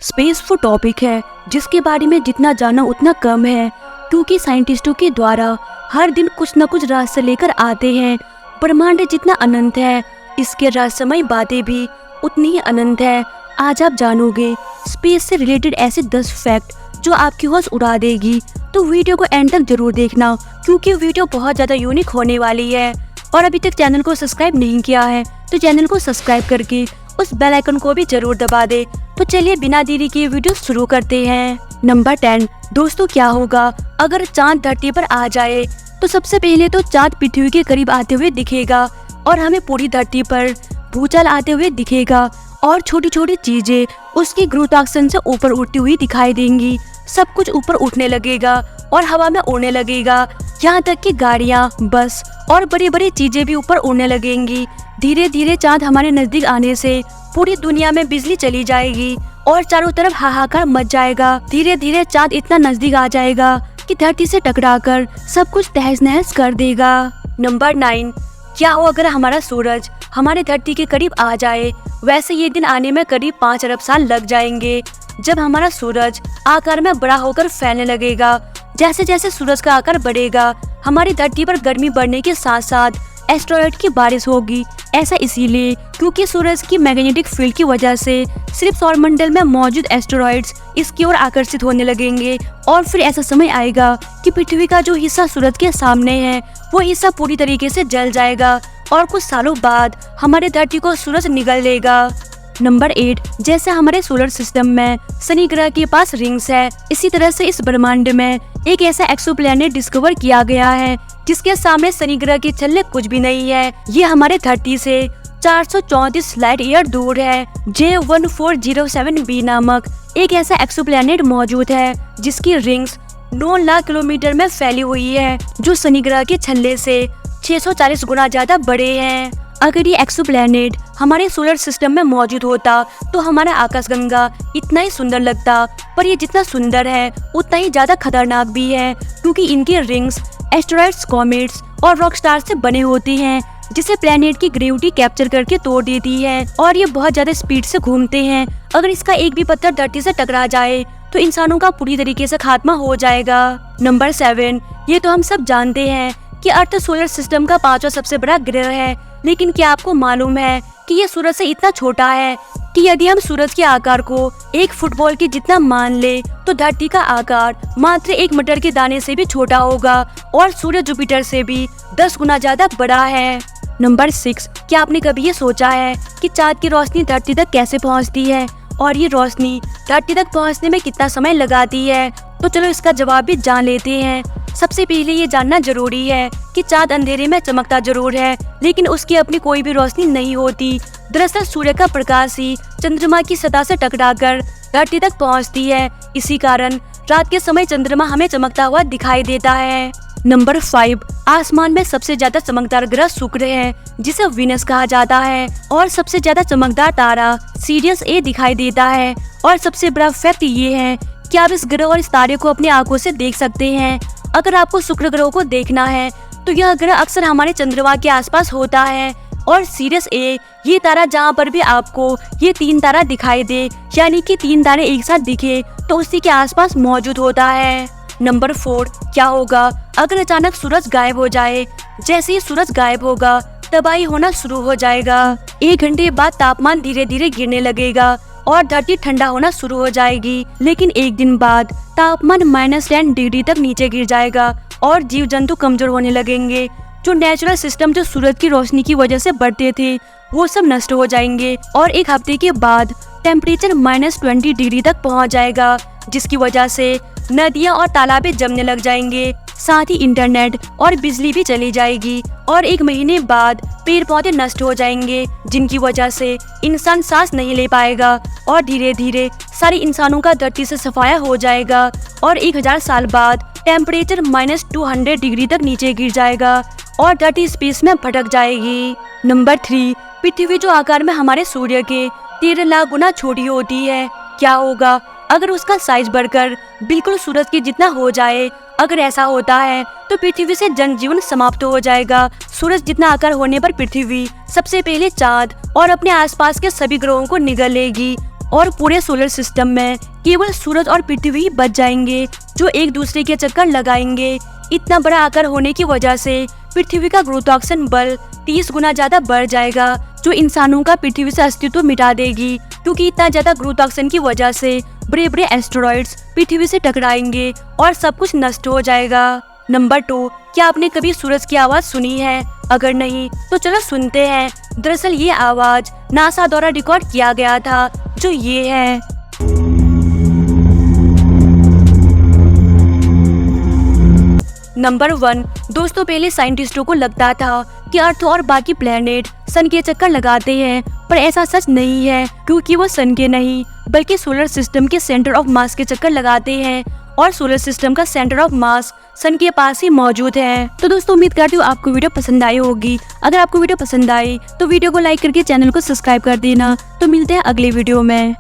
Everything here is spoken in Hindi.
स्पेस वो टॉपिक है जिसके बारे में जितना जाना उतना कम है, क्योंकि साइंटिस्टों के द्वारा हर दिन कुछ न कुछ रहस्य लेकर आते हैं। ब्रह्मांड जितना अनंत है, इसके रहस्यमय बातें भी उतनी ही अनंत है। आज आप जानोगे स्पेस से रिलेटेड ऐसे 10 फैक्ट जो आपकी होश उड़ा देगी। तो वीडियो को एंड तक जरूर देखना, क्योंकि वीडियो बहुत ज़्यादा यूनिक होने वाली है। और अभी तक चैनल को सब्सक्राइब नहीं किया है तो चैनल को सब्सक्राइब करके उस बेल आइकन को भी जरूर दबा दे। तो चलिए बिना देरी के वीडियो शुरू करते हैं। नंबर 10, दोस्तों क्या होगा अगर चांद धरती पर आ जाए। तो सबसे पहले तो चांद पृथ्वी के करीब आते हुए दिखेगा और हमें पूरी धरती पर भूचाल आते हुए दिखेगा और छोटी छोटी चीजें उसकी गुरुत्वाकर्षण से ऊपर उड़ती हुई दिखाई देंगी। सब कुछ ऊपर उठने लगेगा और हवा में उड़ने लगेगा, यहाँ तक कि गाड़ियाँ, बस और बड़ी बड़ी चीजें भी ऊपर उड़ने लगेंगी। धीरे धीरे चांद हमारे नजदीक आने से पूरी दुनिया में बिजली चली जाएगी और चारों तरफ हाहाकार मच जाएगा। धीरे धीरे चांद इतना नजदीक आ जाएगा कि धरती से टकराकर सब कुछ तहस नहस कर देगा। नंबर 9, क्या हो अगर हमारा सूरज हमारे धरती के करीब आ जाए। वैसे ये दिन आने में करीब 5 अरब साल लग जाएंगे, जब हमारा सूरज आकार में बड़ा होकर फैलने लगेगा। जैसे जैसे सूरज का आकार बढ़ेगा, हमारी धरती पर गर्मी बढ़ने के साथ साथ एस्टेरॉयड की बारिश होगी। ऐसा इसीलिए क्योंकि सूरज की मैग्नेटिक फील्ड की वजह से सिर्फ सौरमंडल में मौजूद एस्टेरॉयड्स इसकी ओर आकर्षित होने लगेंगे। और फिर ऐसा समय आएगा कि पृथ्वी का जो हिस्सा सूरज के सामने है वो हिस्सा पूरी तरीके से जल जाएगा और कुछ सालों बाद हमारे धरती को सूरज निगल लेगा। नंबर 8, जैसे हमारे सोलर सिस्टम में शनि ग्रह के पास रिंग्स है, इसी तरह से इस ब्रह्मांड में एक ऐसा एक्सोप्लैनेट डिस्कवर किया गया है जिसके सामने शनि ग्रह के छल्ले कुछ भी नहीं है। ये हमारे धरती से 434 लाइट ईयर दूर है। J1407b नामक एक ऐसा एक्सोप्लैनेट मौजूद है जिसकी रिंग्स 9 लाख किलोमीटर में फैली हुई है, जो शनि ग्रह के छल्ले से 640 गुना ज्यादा बड़े हैं। अगर ये एक्सोप्लैनेट हमारे सोलर सिस्टम में मौजूद होता तो हमारा आकाशगंगा इतना ही सुंदर लगता, पर ये जितना सुंदर है उतना ही ज्यादा खतरनाक भी है, क्योंकि इनके रिंग्स एस्टेरॉयड्स, कॉमेट्स और रॉक स्टार से बने होते हैं, जिसे प्लेनेट की ग्रेविटी कैप्चर करके तोड़ देती है और ये बहुत ज्यादा स्पीड से घूमते हैं। अगर इसका एक भी पत्थर धरती से टकरा जाए तो इंसानों का पूरी तरीके से खात्मा हो जाएगा। नंबर 7, ये तो हम सब जानते हैं कि अर्थ सोलर सिस्टम का 5वां सबसे बड़ा ग्रह है, लेकिन क्या आपको मालूम है कि ये सूरज से इतना छोटा है कि यदि हम सूरज के आकार को एक फुटबॉल के जितना मान ले तो धरती का आकार मात्र एक मटर के दाने से भी छोटा होगा और सूर्य जुपिटर से भी 10 गुना ज्यादा बड़ा है। नंबर 6, क्या आपने कभी ये सोचा है कि चाँद की रोशनी धरती तक कैसे पहुंचती है और ये रोशनी धरती तक पहुंचने में कितना समय लगाती है? तो चलो इसका जवाब भी जान लेते हैं। सबसे पहले ये जानना जरूरी है कि चाँद अंधेरे में चमकता जरूर है, लेकिन उसकी अपनी कोई भी रोशनी नहीं होती। दरअसल सूर्य का प्रकाश ही चंद्रमा की सतह से टकराकर धरती तक पहुंचती है। इसी कारण रात के समय चंद्रमा हमें चमकता हुआ दिखाई देता है। नंबर 5, आसमान में सबसे ज्यादा चमकदार ग्रह शुक्र है, जिसे वीनस कहा जाता है, और सबसे ज्यादा चमकदार तारा सीरियस ए दिखाई देता है। और सबसे बड़ा फैक्ट ये है कि आप इस ग्रह और इस तारे को अपनी आंखों से देख सकते हैं। अगर आपको शुक्र ग्रह को देखना है तो यह ग्रह अक्सर हमारे चंद्रमा के आसपास होता है। और सीरियस ए ये तारा जहाँ पर भी आपको ये 3 तारा दिखाई दे, यानी कि 3 तारे एक साथ दिखे, तो उसी के आसपास मौजूद होता है। नंबर 4, क्या होगा अगर अचानक सूरज गायब हो जाए। जैसे ही सूरज गायब होगा तबाही होना शुरू हो जाएगा। 1 घंटे बाद तापमान धीरे धीरे गिरने लगेगा और धरती ठंडा होना शुरू हो जाएगी, लेकिन 1 दिन बाद तापमान -10 डिग्री तक नीचे गिर जाएगा और जीव जंतु कमजोर होने लगेंगे। जो नेचुरल सिस्टम जो सूरज की रोशनी की वजह से बढ़ते थे वो सब नष्ट हो जाएंगे और 1 हफ्ते के बाद टेम्परेचर -20 डिग्री तक पहुंच जाएगा, जिसकी वजह से नदियां और तालाबें जमने लग जाएंगे। साथ ही इंटरनेट और बिजली भी चली जाएगी और 1 महीने बाद पेड़ पौधे नष्ट हो जाएंगे, जिनकी वजह से इंसान सांस नहीं ले पाएगा और धीरे धीरे सारे इंसानों का धरती से सफाया हो जाएगा और 1000 साल बाद टेम्परेचर -200 डिग्री तक नीचे गिर जाएगा और धरती स्पेस में भटक जाएगी। नंबर 3, पृथ्वी जो आकार में हमारे सूर्य के 13 लाख गुना छोटी होती है। क्या होगा अगर उसका साइज बढ़कर बिल्कुल सूरज के जितना हो जाए। अगर ऐसा होता है तो पृथ्वी से जनजीवन समाप्त हो जाएगा। सूरज जितना आकार होने पर पृथ्वी सबसे पहले चाँद और अपने आसपास के सभी ग्रहों को निगल लेगी और पूरे सोलर सिस्टम में केवल सूरज और पृथ्वी ही बच जाएंगे जो एक दूसरे के चक्कर लगाएंगे। इतना बड़ा आकार होने की वजह से पृथ्वी का गुरुत्वाकर्षण बल 30 गुना ज्यादा बढ़ जाएगा, जो इंसानों का पृथ्वी से अस्तित्व मिटा देगी, क्योंकि इतना ज्यादा गुरुत्वाकर्षण की वजह से बड़े बड़े एस्टेरॉइड्स पृथ्वी से टकराएंगे और सब कुछ नष्ट हो जाएगा। नंबर 2, क्या आपने कभी सूरज की आवाज सुनी है? अगर नहीं तो चलो सुनते हैं। दरअसल ये आवाज नासा द्वारा रिकॉर्ड किया गया था, जो ये है। नंबर 1, दोस्तों पहले साइंटिस्टों को लगता था कि अर्थ और बाकी प्लेनेट सन के चक्कर लगाते हैं, पर ऐसा सच नहीं है, क्योंकि वो सन के नहीं बल्कि सोलर सिस्टम के सेंटर ऑफ मास के चक्कर लगाते हैं और सोलर सिस्टम का सेंटर ऑफ मास सन के पास ही मौजूद है। तो दोस्तों उम्मीद करती हूँ आपको वीडियो पसंद आई होगी। अगर आपको वीडियो पसंद आई तो वीडियो को लाइक करके चैनल को सब्सक्राइब कर देना। तो मिलते हैं अगले वीडियो में।